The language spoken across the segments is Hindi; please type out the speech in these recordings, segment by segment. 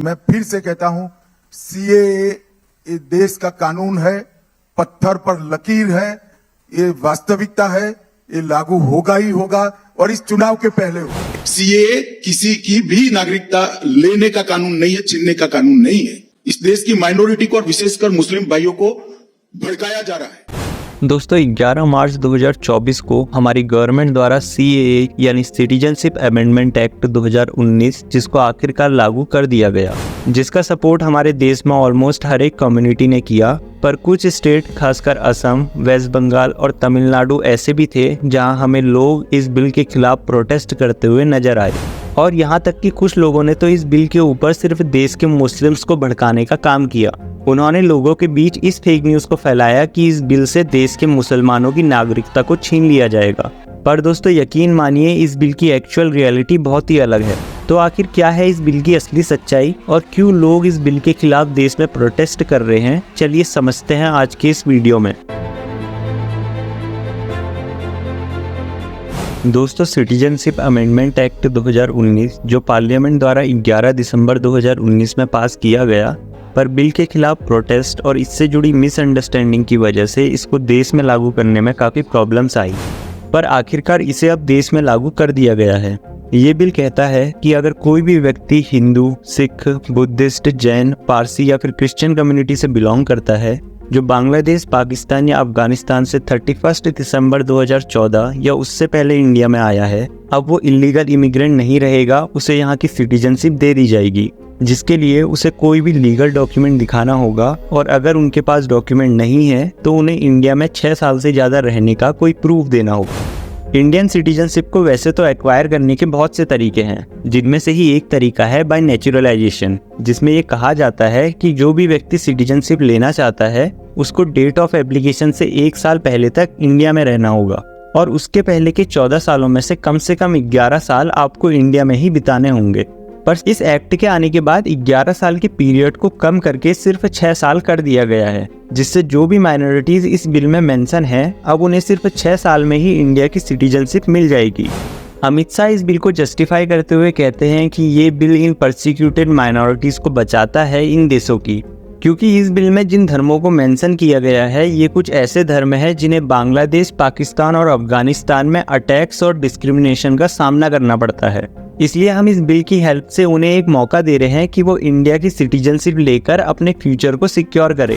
मैं फिर से कहता हूं, सीएए देश का कानून है, पत्थर पर लकीर है, ये वास्तविकता है, ये लागू होगा ही होगा और इस चुनाव के पहले होगा। सीएए किसी की भी नागरिकता लेने का कानून नहीं है, छीनने का कानून नहीं है। इस देश की माइनॉरिटी को और विशेषकर मुस्लिम भाइयों को भड़काया जा रहा है। दोस्तों 11 मार्च 2024 को हमारी गवर्नमेंट द्वारा सीएए यानी सिटीजनशिप अमेंडमेंट एक्ट 2019 जिसको आखिरकार लागू कर दिया गया, जिसका सपोर्ट हमारे देश में ऑलमोस्ट हर एक कम्युनिटी ने किया। पर कुछ स्टेट खासकर असम, वेस्ट बंगाल और तमिलनाडु ऐसे भी थे जहां हमें लोग इस बिल के खिलाफ प्रोटेस्ट करते हुए नजर आए। और यहाँ तक कि कुछ लोगों ने तो इस बिल के ऊपर सिर्फ देश के मुस्लिम्स को भड़काने का काम किया। उन्होंने लोगों के बीच इस फेक न्यूज़ को फैलाया कि इस बिल से देश के मुसलमानों की नागरिकता को छीन लिया जाएगा। पर दोस्तों यकीन मानिए, इस बिल की एक्चुअल रियलिटी बहुत ही अलग है। तो आखिर क्या है इस बिल की असली सच्चाई और क्यों लोग इस बिल के खिलाफ देश में प्रोटेस्ट कर रहे हैं, चलिए समझते हैं आज के इस वीडियो में। दोस्तों सिटीजनशिप अमेंडमेंट एक्ट 2019 जो पार्लियामेंट द्वारा 11 दिसंबर 2019 में पास किया गया, पर बिल के खिलाफ प्रोटेस्ट और इससे जुड़ी मिसअंडरस्टैंडिंग की वजह से इसको देश में लागू करने में काफ़ी प्रॉब्लम्स आई। पर आखिरकार इसे अब देश में लागू कर दिया गया है। ये बिल कहता है कि अगर कोई भी व्यक्ति हिंदू, सिख, बुद्धिस्ट, जैन, पारसी या फिर क्रिश्चियन कम्युनिटी से बिलोंग करता है, जो बांग्लादेश, पाकिस्तान या अफगानिस्तान से 31 दिसंबर 2014 या उससे पहले इंडिया में आया है, अब वो इलीगल इमिग्रेंट नहीं रहेगा, उसे यहाँ की सिटीजनशिप दे दी जाएगी, जिसके लिए उसे कोई भी लीगल डॉक्यूमेंट दिखाना होगा। और अगर उनके पास डॉक्यूमेंट नहीं है तो उन्हें इंडिया में 6 साल से ज़्यादा रहने का कोई प्रूफ देना होगा। इंडियन सिटीजनशिप को वैसे तो एक्वायर करने के बहुत से तरीके हैं, जिनमें से ही एक तरीका है बाय नेचुरलाइजेशन, जिसमें ये कहा जाता है कि जो भी व्यक्ति सिटीजनशिप लेना चाहता है उसको डेट ऑफ एप्लीकेशन से 1 साल पहले तक इंडिया में रहना होगा और उसके पहले के 14 सालों में से कम 11 साल आपको इंडिया में ही बिताने होंगे। पर इस एक्ट के आने के बाद 11 साल के पीरियड को कम करके सिर्फ 6 साल कर दिया गया है, जिससे जो भी माइनॉरिटीज इस बिल में मेंशन है अब उन्हें सिर्फ 6 साल में ही इंडिया की सिटीजनशिप मिल जाएगी। अमित शाह इस बिल को जस्टिफाई करते हुए कहते हैं कि ये बिल इन परसिक्यूटेड माइनॉरिटीज को बचाता है इन देशों की, क्योंकि इस बिल में जिन धर्मों को मेंशन किया गया है ये कुछ ऐसे धर्म है जिन्हें बांग्लादेश, पाकिस्तान और अफगानिस्तान में अटैक्स और डिस्क्रिमिनेशन का सामना करना पड़ता है। इसलिए हम इस बिल की हेल्प से उन्हें एक मौका दे रहे हैं कि वो इंडिया की सिटीजनशिप लेकर अपने फ्यूचर को सिक्योर करें।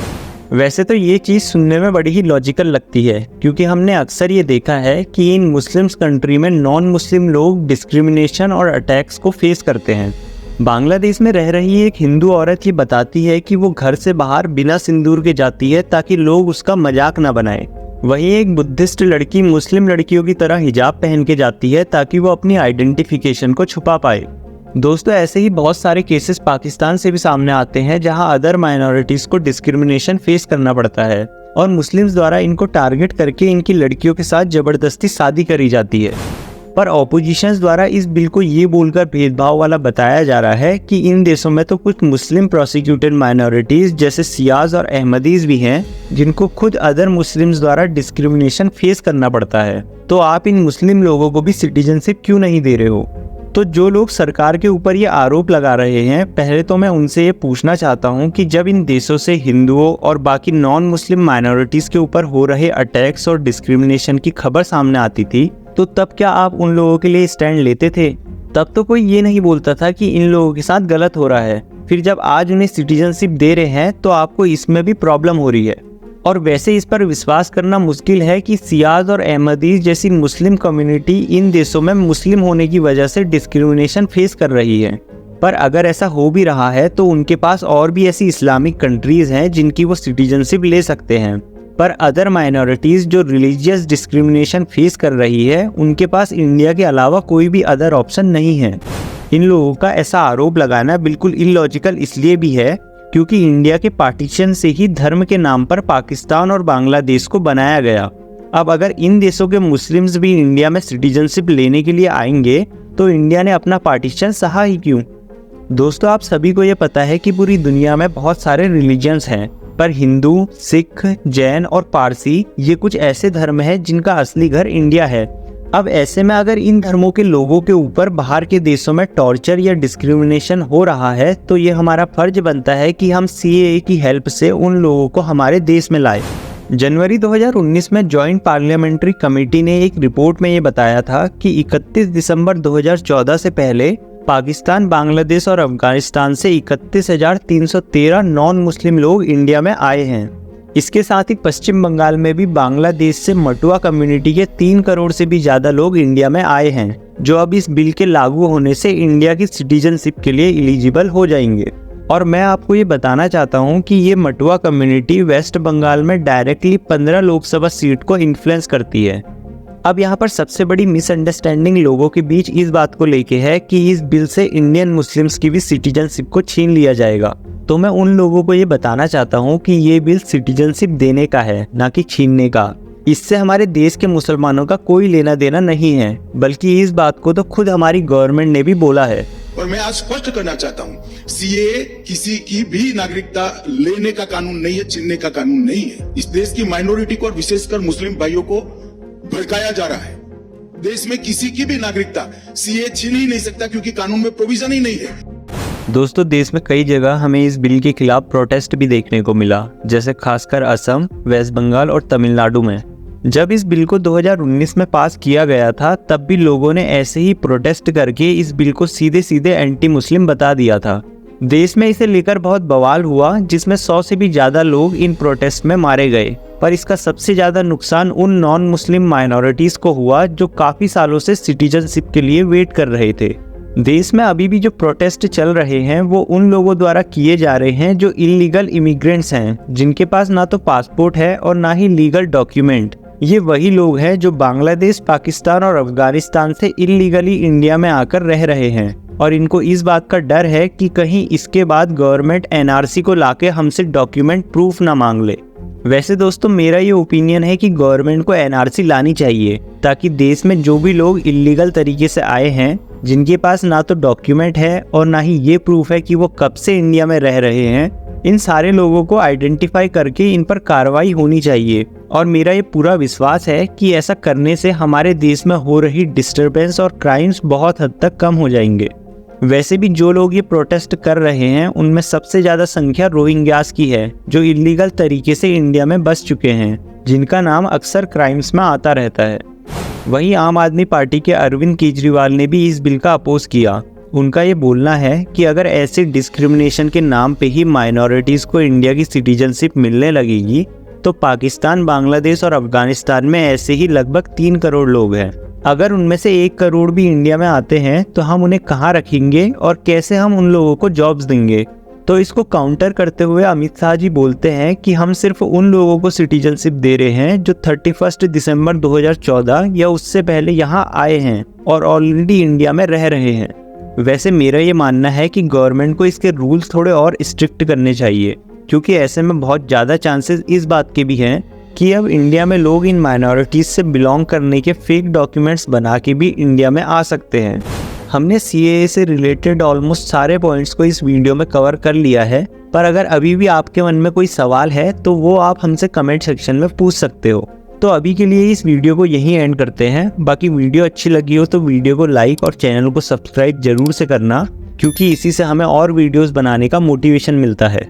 वैसे तो ये चीज़ सुनने में बड़ी ही लॉजिकल लगती है, क्योंकि हमने अक्सर ये देखा है कि इन मुस्लिम्स कंट्री में नॉन मुस्लिम लोग डिस्क्रिमिनेशन और अटैक्स को फेस करते हैं। बांग्लादेश में रह रही एक हिंदू औरत ये बताती है कि वो घर से बाहर बिना सिंदूर के जाती है ताकि लोग उसका मजाक ना बनाएं। वहीं एक बुद्धिस्ट लड़की मुस्लिम लड़कियों की तरह हिजाब पहन के जाती है ताकि वो अपनी आइडेंटिफिकेशन को छुपा पाए। दोस्तों ऐसे ही बहुत सारे केसेस पाकिस्तान से भी सामने आते हैं जहां अदर माइनॉरिटीज़ को डिस्क्रिमिनेशन फेस करना पड़ता है और मुस्लिम्स द्वारा इनको टारगेट करके इनकी लड़कियों के साथ ज़बरदस्ती शादी करी जाती है। पर ऑपोजिशंस द्वारा इस बिल को ये बोलकर भेदभाव वाला बताया जा रहा है कि इन देशों में तो कुछ मुस्लिम प्रोसिक्यूटेड माइनॉरिटीज़ जैसे सियाज और अहमदीज़ भी हैं जिनको खुद अदर मुस्लिम्स द्वारा डिस्क्रिमिनेशन फेस करना पड़ता है। तो आप इन मुस्लिम लोगों को भी सिटीजनशिप क्यों नहीं दे रहे हो? तो जो लोग सरकार के ऊपर ये आरोप लगा रहे हैं, पहले तो मैं उनसे ये पूछना चाहता हूँ कि जब इन देशों से हिंदुओं और बाकी नॉन मुस्लिम माइनॉरिटीज़ के ऊपर हो रहे अटैक्स और डिस्क्रिमिनेशन की खबर सामने आती थी तो तब क्या आप उन लोगों के लिए स्टैंड लेते थे? तब तो कोई ये नहीं बोलता था कि इन लोगों के साथ गलत हो रहा है। फिर जब आज उन्हें सिटीजनशिप दे रहे हैं तो आपको इसमें भी प्रॉब्लम हो रही है। और वैसे इस पर विश्वास करना मुश्किल है कि सियाज और अहमदीज जैसी मुस्लिम कम्युनिटी इन देशों में मुस्लिम होने की वजह से डिस्क्रिमिनेशन फेस कर रही है। पर अगर ऐसा हो भी रहा है तो उनके पास और भी ऐसी इस्लामिक कंट्रीज हैं जिनकी वो सिटीजनशिप ले सकते हैं। पर अदर माइनॉरिटीज़ जो रिलीजियस डिस्क्रिमिनेशन फेस कर रही है उनके पास इंडिया के अलावा कोई भी अदर ऑप्शन नहीं है। इन लोगों का ऐसा आरोप लगाना बिल्कुल इलॉजिकल इसलिए भी है क्योंकि इंडिया के पार्टीशन से ही धर्म के नाम पर पाकिस्तान और बांग्लादेश को बनाया गया। अब अगर इन देशों के मुस्लिम्स भी इंडिया में सिटीजनशिप लेने के लिए आएंगे तो इंडिया ने अपना पार्टीशन सहा ही क्यों? दोस्तों आप सभी को ये पता है कि पूरी दुनिया में बहुत सारे रिलीजन्स हैं, पर हिंदू, सिख, जैन और पारसी ये कुछ ऐसे धर्म हैं जिनका असली घर इंडिया है। अब ऐसे में अगर इन धर्मों के लोगों के ऊपर बाहर के देशों में टॉर्चर या डिस्क्रिमिनेशन हो रहा है तो ये हमारा फर्ज बनता है कि हम सीएए की हेल्प से उन लोगों को हमारे देश में लाए। जनवरी 2019 में जॉइंट पार्लियामेंट्री कमेटी ने एक रिपोर्ट में ये बताया था कि 31 दिसंबर 2014 से पहले पाकिस्तान, बांग्लादेश और अफगानिस्तान से 31,313 नॉन मुस्लिम लोग इंडिया में आए हैं। इसके साथ ही पश्चिम बंगाल में भी बांग्लादेश से मटुआ कम्युनिटी के 3 करोड़ से भी ज़्यादा लोग इंडिया में आए हैं, जो अब इस बिल के लागू होने से इंडिया की सिटीजनशिप के लिए एलिजिबल हो जाएंगे। और मैं आपको ये बताना चाहता हूँ कि ये मटुआ कम्युनिटी वेस्ट बंगाल में डायरेक्टली 15 लोकसभा सीट को इन्फ्लुएंस करती है। अब यहाँ पर सबसे बड़ी मिसअंडरस्टैंडिंग लोगों के बीच इस बात को लेके है कि इस बिल से इंडियन मुस्लिम्स की भी सिटीजनशिप को छीन लिया जाएगा। तो मैं उन लोगों को ये बताना चाहता हूँ कि ये बिल सिटीजनशिप देने का है, ना कि छीनने का। इससे हमारे देश के मुसलमानों का कोई लेना देना नहीं है, बल्कि इस बात को तो खुद हमारी गवर्नमेंट ने भी बोला है। और मैं आज स्पष्ट करना चाहता हूं, सीएए किसी की भी नागरिकता लेने का कानून नहीं है, छीनने का कानून नहीं है। इस देश की माइनॉरिटी को और विशेषकर मुस्लिम भाइयों को भड़काया जा रहा है। देश में किसी की भी नागरिकता सीएए छीन ही नहीं सकता, क्योंकि कानून में प्रोविजन ही नहीं है। दोस्तों, देश में कई जगह हमें इस बिल के खिलाफ प्रोटेस्ट भी देखने को मिला, जैसे खासकर असम, वेस्ट बंगाल और तमिलनाडु में। जब इस बिल को 2019 में पास किया गया था तब भी लोगों ने ऐसे ही प्रोटेस्ट करके इस बिल को सीधे सीधे एंटी मुस्लिम बता दिया था। देश में इसे लेकर बहुत बवाल हुआ, जिसमें 100 से भी ज़्यादा लोग इन प्रोटेस्ट में मारे गए। पर इसका सबसे ज़्यादा नुकसान उन नॉन मुस्लिम माइनॉरिटीज़ को हुआ जो काफ़ी सालों से सिटीजनशिप के लिए वेट कर रहे थे। देश में अभी भी जो प्रोटेस्ट चल रहे हैं वो उन लोगों द्वारा किए जा रहे हैं जो इलीगल इमिग्रेंट्स हैं, जिनके पास ना तो पासपोर्ट है और ना ही लीगल डॉक्यूमेंट। ये वही लोग हैं जो बांग्लादेश, पाकिस्तान और अफगानिस्तान से इलीगली इंडिया में आकर रह रहे हैं, और इनको इस बात का डर है कि कहीं इसके बाद गवर्नमेंट एनआरसी को लाके हमसे डॉक्यूमेंट प्रूफ ना मांग ले। वैसे दोस्तों, मेरा ये ओपिनियन है कि गवर्नमेंट को एनआरसी लानी चाहिए, ताकि देश में जो भी लोग इलीगल तरीके से आए हैं, जिनके पास ना तो डॉक्यूमेंट है और ना ही ये प्रूफ है कि वो कब से इंडिया में रह रहे हैं, इन सारे लोगों को आइडेंटिफाई करके इन पर कार्रवाई होनी चाहिए। और मेरा ये पूरा विश्वास है कि ऐसा करने से हमारे देश में हो रही डिस्टर्बेंस और क्राइम्स बहुत हद तक कम हो जाएंगे। वैसे भी जो लोग ये प्रोटेस्ट कर रहे हैं उनमें सबसे ज़्यादा संख्या रोहिंग्यास की है, जो इलीगल तरीके से इंडिया में बस चुके हैं, जिनका नाम अक्सर क्राइम्स में आता रहता है। वहीं आम आदमी पार्टी के अरविंद केजरीवाल ने भी इस बिल का अपोज किया। उनका ये बोलना है कि अगर ऐसे डिस्क्रिमिनेशन के नाम पे ही माइनॉरिटीज़ को इंडिया की सिटीजनशिप मिलने लगेगी तो पाकिस्तान, बांग्लादेश और अफगानिस्तान में ऐसे ही लगभग 3 करोड़ लोग हैं। अगर उनमें से 1 करोड़ भी इंडिया में आते हैं तो हम उन्हें कहाँ रखेंगे और कैसे हम उन लोगों को जॉब्स देंगे। तो इसको काउंटर करते हुए अमित शाह जी बोलते हैं कि हम सिर्फ उन लोगों को सिटीजनशिप दे रहे हैं जो 31 दिसंबर 2014 या उससे पहले यहाँ आए हैं और ऑलरेडी इंडिया में रह रहे हैं। वैसे मेरा ये मानना है कि गवर्नमेंट को इसके रूल्स थोड़े और स्ट्रिक्ट करने चाहिए, क्योंकि ऐसे में बहुत ज़्यादा चांसेस इस बात के भी हैं कि अब इंडिया में लोग इन माइनॉरिटीज़ से बिलोंग करने के फेक डॉक्यूमेंट्स बना के भी इंडिया में आ सकते हैं। हमने सीएए से रिलेटेड ऑलमोस्ट सारे पॉइंट्स को इस वीडियो में कवर कर लिया है, पर अगर अभी भी आपके मन में कोई सवाल है तो वो आप हमसे कमेंट सेक्शन में पूछ सकते हो। तो अभी के लिए इस वीडियो को यहीं एंड करते हैं। बाकी वीडियो अच्छी लगी हो तो वीडियो को लाइक और चैनल को सब्सक्राइब जरूर से करना, क्योंकि इसी से हमें और वीडियोस बनाने का मोटिवेशन मिलता है।